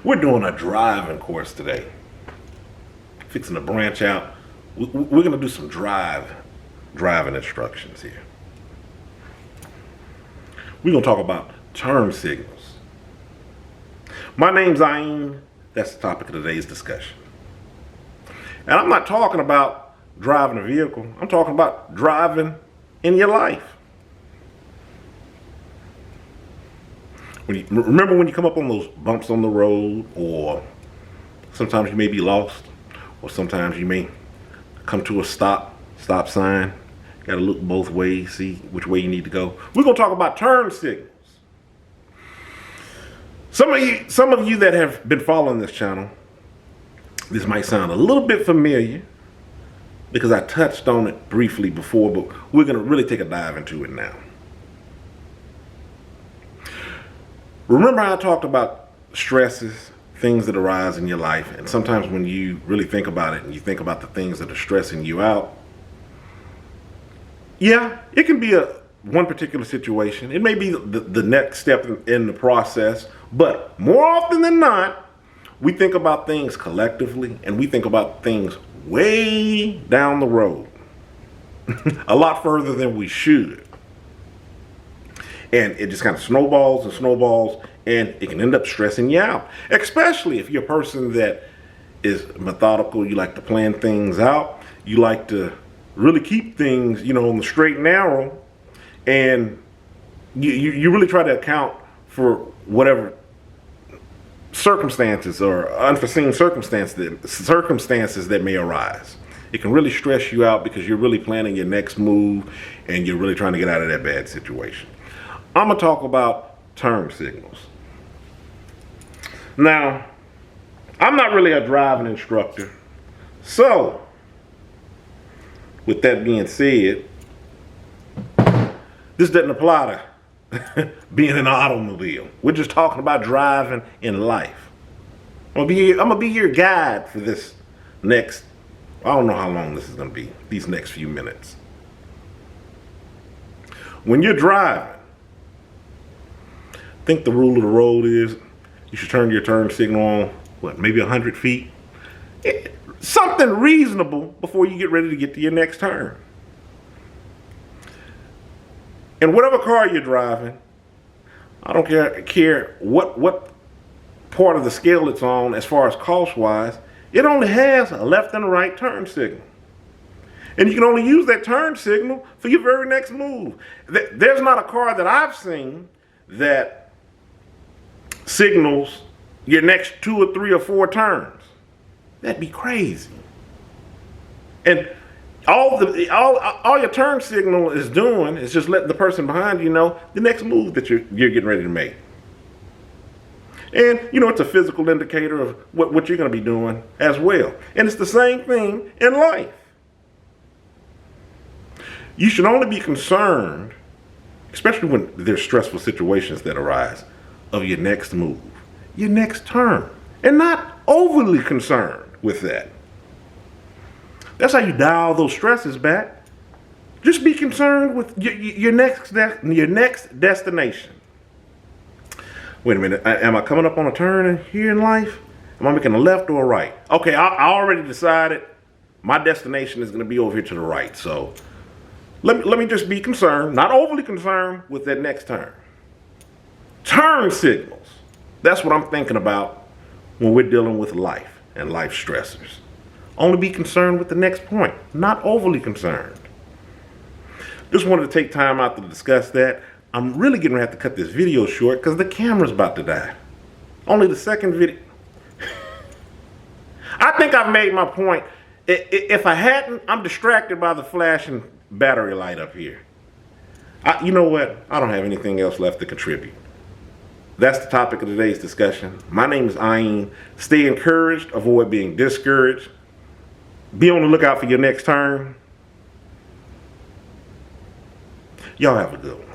We're doing a driving course today. Fixing to branch out. We're going to do some driving instructions here. We're going to talk about turn signals. My name's Ayn. That's the topic of today's discussion. And I'm not talking about driving a vehicle. I'm talking about driving in your life. Remember when you come up on those bumps on the road, or sometimes you may be lost, or sometimes you may come to a stop sign. Got to look both ways, see which way you need to go. We're going to talk about turn signals. Some of you that have been following this channel, this might sound a little bit familiar because I touched on it briefly before, but we're going to really take a dive into it now. Remember how I talked about stresses, things that arise in your life, and sometimes when you really think about it and you think about the things that are stressing you out, yeah, it can be one particular situation. It may be the next step in the process, but more often than not, we think about things collectively and we think about things way down the road, a lot further than we should. And it just kind of snowballs and snowballs, and it can end up stressing you out. Especially if you're a person that is methodical, you like to plan things out, you like to really keep things, on the straight and narrow, and you really try to account for whatever circumstances or unforeseen circumstances that may arise. It can really stress you out because you're really planning your next move and you're really trying to get out of that bad situation. I'm going to talk about turn signals. Now, I'm not really a driving instructor. So, with that being said, this doesn't apply to being in an automobile. We're just talking about driving in life. I'm going to be your guide for this next, I don't know how long this is going to be, these next few minutes. When you're driving, I think the rule of the road is you should turn your turn signal on, maybe 100 feet? Something reasonable before you get ready to get to your next turn. And whatever car you're driving, I don't care what part of the scale it's on as far as cost-wise, it only has a left and a right turn signal. And you can only use that turn signal for your very next move. There's not a car that I've seen that signals your next 2 or 3 or 4 turns. That'd be crazy. And all your turn signal is doing is just letting the person behind you know the next move that you're getting ready to make. And it's a physical indicator of what you're going to be doing as well. And it's the same thing in life. You should only be concerned, especially when there's stressful situations that arise, of your next move, your next turn, and not overly concerned with that. That's how you dial those stresses back. Just be concerned with your next destination. Wait a minute, am I coming up on a turn here in life? Am I making a left or a right? Okay, I already decided my destination is going to be over here to the right. So let me just be concerned, not overly concerned with that next turn. Turn signals. That's what I'm thinking about when we're dealing with life and life stressors. Only be concerned with the next point, not overly concerned. Just wanted to take time out to discuss that. I'm really going to have to cut this video short because the camera's about to die. Only the second video. I think I've made my point. If I hadn't, I'm distracted by the flashing battery light up here. You know what? I don't have anything else left to contribute. That's the topic of today's discussion. My name is Ayn. Stay encouraged, avoid being discouraged. Be on the lookout for your next turn. Y'all have a good one.